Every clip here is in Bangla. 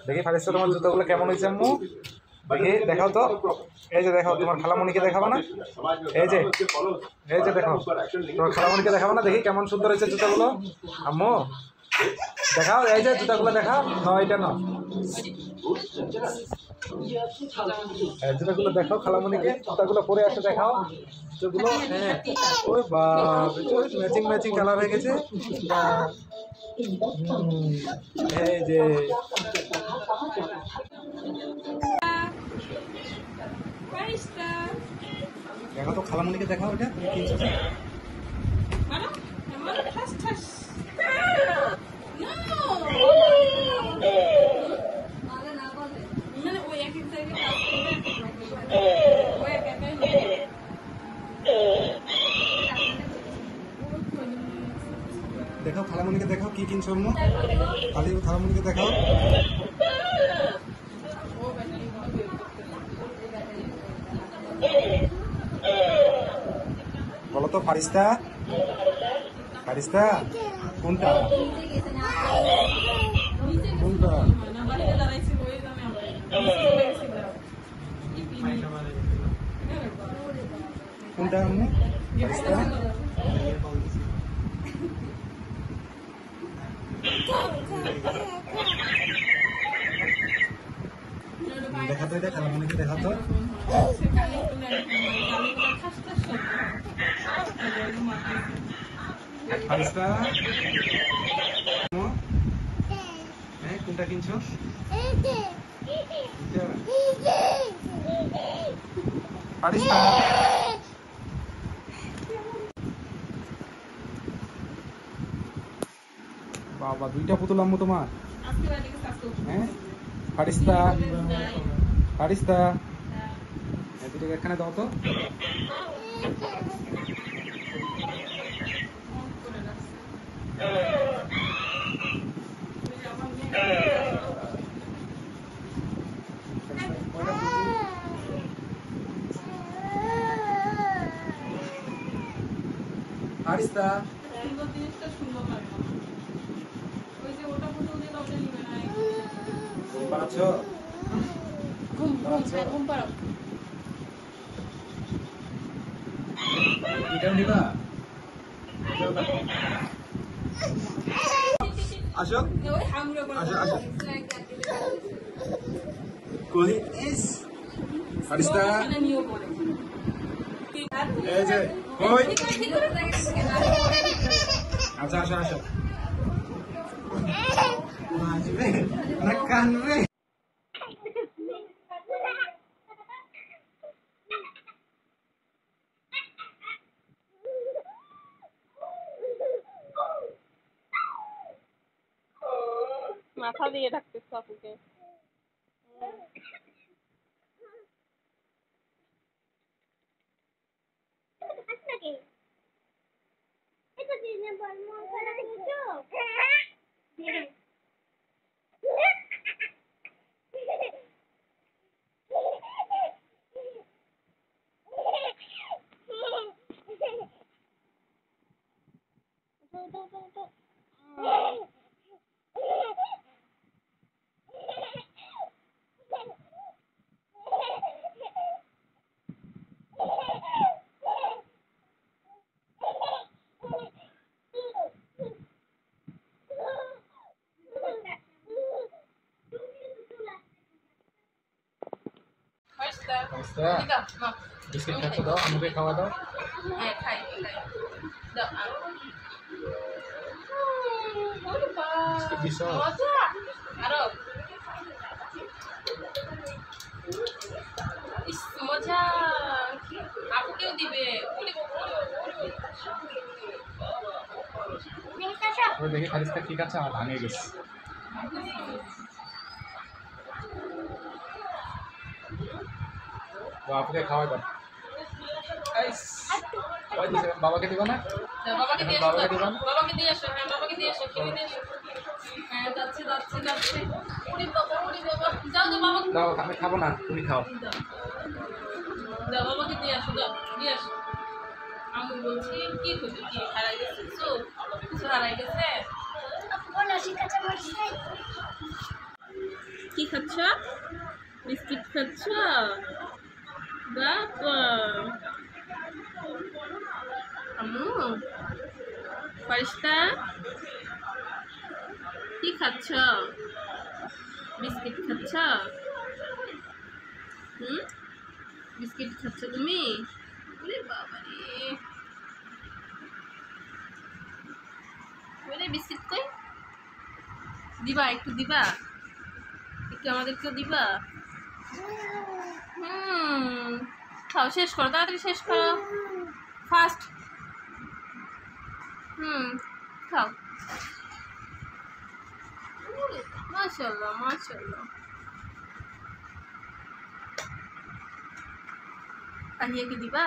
দেখি ফারিস্তা তোমার জুতোগুলো কেমন হয়েছে আম্মু? দেখি দেখাও তো। এই যে দেখাও, তোমার খালামণিকে দেখাবো না? এই যে দেখো, তোমার খালামণিকে দেখাবো না? দেখি কেমন সুন্দর হয়েছে জুতোগুলো আম্মু, দেখাও। এই যে জুতাগুলো দেখাও। এটা না, জুতাগুলো দেখাও খালামণিকে, জুতাগুলো পরে আসে দেখাও জুতোগুলো। হ্যাঁ, ওই বাপ, ম্যাচিং ম্যাচিং কালার হয়ে গেছে। এই যে দেখো তো খালামণিকে দেখাও, এটা তুমি কিনছো। দেখাও খালামণিকে, দেখাও কি কিনছো আম্মু। খালামণিকে দেখাও। বলো তো ফারিস্তা, ফারিস্তা কোনটা কোনটা? কোনটা আম্মু? ফারিস্তা দেখা তো, এটা খালামণিকে দেখা তো। ফারিস্তা কোনটা কিনছো? ফারিস্তা বাবা, দুইটা পুতুল আম্মু তোমার। হ্যাঁ ফারিস্তা, ফারিস্তা দুটোকে এখানে দাও তো। ফারিস্তা ঘুম পাড়াচ্ছ? এটাও নিবা? আসো আসো আসো। কই ফারিস্তা? এই যে কই? আচ্ছা আসো আসো। নাচবে না কানবে? মাথা দিয়ে রাখতেছ আপুকে। বিস্কিট খাচ্ছ, দাও আমাকে খাওয়া দাও। মজা আপুকেও দিবে। দেখি ফারিস্তা ঠিক আছে, আমার ভাঙে গেছে। আপুকে খাওয়াই দাও। বাবাকে দিবা না? বাবাকে দিয়ে বাবাকে দিবা না? বাবাকে দিয়ে আসো। হ্যাঁ বাবাকে দিয়ে আসো, কিনে দিয়ে আসো। হ্যাঁ যাচ্ছে যাচ্ছে যাচ্ছে। ওরে বাবা, ওরে বাবা, যাও তো বাবা। দাও, আমি খাবো না, তুমি খাও। দাও বাবাকে দিয়ে আসো, দাও দিয়ে আসো। আমি বলছি কি হচ্ছে, কি হারাই গেছে? কিছু হারাই গেছে? কি খাচ্ছ? বিস্কিট খাচ্ছ? বাবা আম্মু ফারিস্তা কি খাচ্ছ? বিস্কিট খাচ্ছ? বিস্কিট খাচ্ছ তুমি? ওরে বাবা রে, বিস্কিট কই? দিবা একটু, দিবা একটু, আমাদেরকেও দিবা? খাও, শেষ করো, তাড়াতাড়ি শেষ করো, ফাস্ট। খাও। মাশাআল্লাহ মাশাআল্লাহ। তাহিয়াকে দিবা?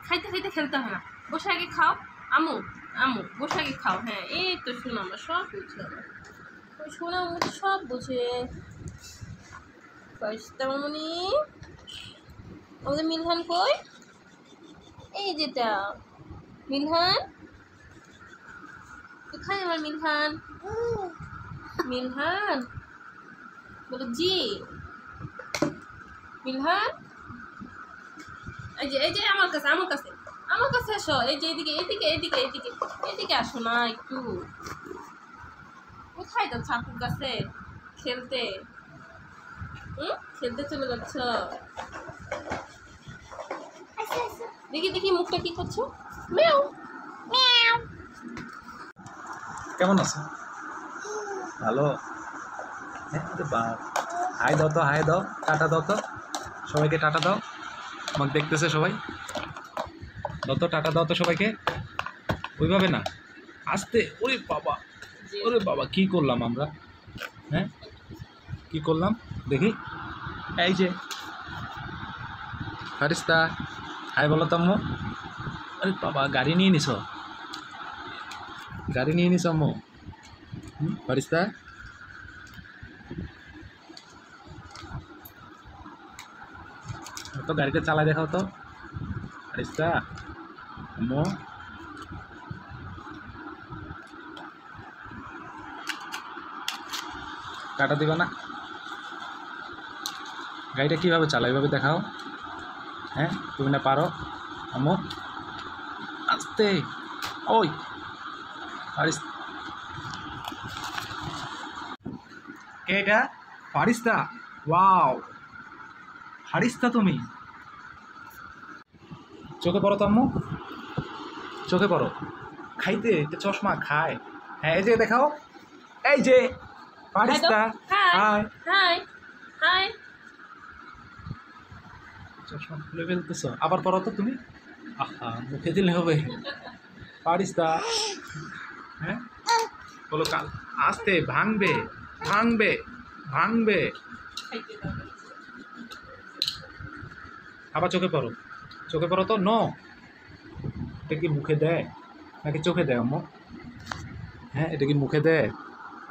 খাইতে খাইতে খেলতে হয় না, বসে আগে খাও। আমু আমু বসে আগে খাও। হ্যাঁ এই তো শোনো, আমরা সব বুঝে, শোনা সব বুঝে। ফারিস্তা মামুনি, আমাদের মিলহান কই? এই যেটা মিলহান, কোথায় আমার মিলহান? মিলহান বলো জি। মিলহান এই যে আমার কাছে, আমার কাছে, আমার কাছে আসো। এই যে এদিকে এদিকে এদিকে এদিকে এদিকে আসো না একটু। কোথায় যাচ্ছ আপুর কাছে? খেলতে? খেলতে চলে যাচ্ছ? দেখি দেখি মুখটা কি করছো? মেও মেও। কেমন আছো? ভালো। হাই দাও তো, হাই দাও, টাটা দাও তো, সবাইকে টাটা দাও। আমাকে দেখতেছে সবাই, দাও তো টাটা দাও তো সবাইকে। ওইভাবে না, আস্তে। ওরে বাবা, ওরে বাবা, কি করলাম আমরা? হ্যাঁ কি করলাম দেখি। এই যে ফারিস্তা, হাই বলো তো আম্মু। আরে বাবা, গাড়ি নিয়ে নিছ, গাড়ি নিয়ে নিছ আম্মু। ফারিস্তা, তো গাড়িটা চালাই দেখাও তো ফারিস্তা। আম্মু, টাটা দিবা না? গাড়িটা কীভাবে চালাও এইভাবে দেখাও। হ্যাঁ তুমি না পারো আম্মু, আস্তে। ওই ফারিস্তা, কে এটা? ফারিস্তা, ওয়াও ফারিস্তা তুমি। চোখে পড়ো তো আম্মু, চোখে পড়ো। খাইতে একটা চশমা খায়। হ্যাঁ এই যে দেখাও, এই যে ফারিস্তা। Hi hi hi. চশমা খুলে ফেলতেছ, আবার পড়ো তো তুমি। আহা, মুখে দিলে হবে। ফারিস্তা, হ্যাঁ বলো কাল আস্তে, ভাঙবে ভাঙবে ভাঙবে। আবার চোখে পড়ো, চোখে পড়ো তো। নো, এটা কি মুখে দেয় নাকি চোখে দেয় আম্মু? হ্যাঁ এটা কি মুখে দেয়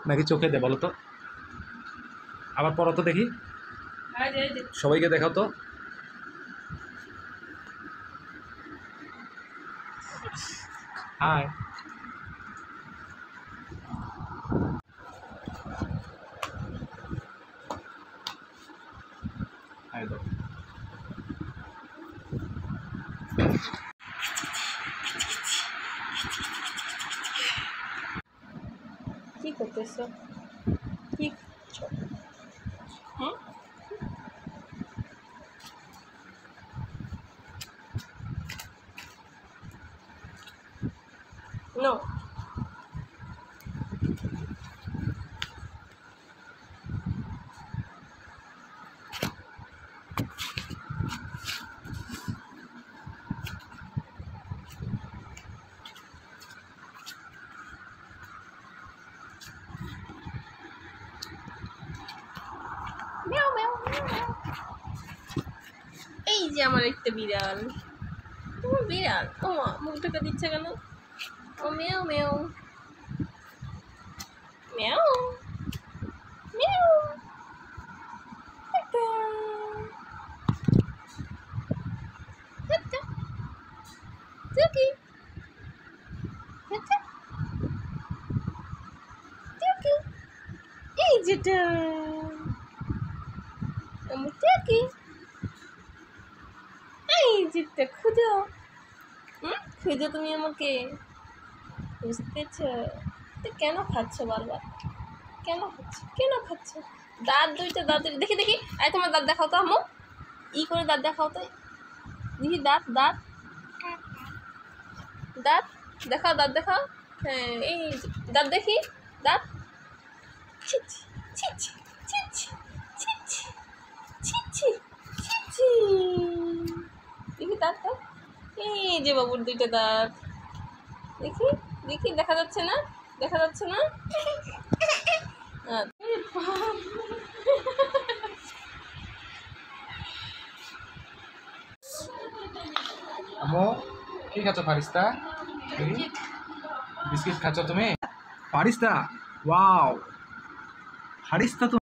নাকি চোখে দেয় বলো তো? আবার পড়ো তো দেখি, সবাইকে দেখাও তো। হাই, হাই দাও। কি করতেছো? কি করছো? No. Meow meow meow. এই যে আমার একটা বিড়াল, তোমার বিড়াল। ও মা, মুখটাকে দিচ্ছে কেন? ও মেও মেও মেও মেও। Tuki. যেটা আমুটা কি এই যেটা খুঁজো খুঁজো তুমি আমাকে বুঝতেছ তো কেন খাচ্ছ বারবার কেন খাচ্ছ দাঁত দুইটা দাঁত দেখি দেখি আরে তোমার দাঁত দেখাও তো আম্মু ই করে দাঁত দেখাও তো দেখি দাঁত দাঁত দাঁত দেখাও দাঁত দেখাও হ্যাঁ এই দাঁত দেখি দাঁত ছিছি ছিছি ছিছি ছিছি ছিছি ছিছি দেখি দাঁত দাঁত এই যে বাবুর দুইটা দাঁত দেখি দেখি দেখা যাচ্ছে না আম্মু কি খাচ্ছ ফারিস্তা বিস্কিট খাচ্ছ তুমি ফারিস্তা ওয়াও ফারিস্তা তো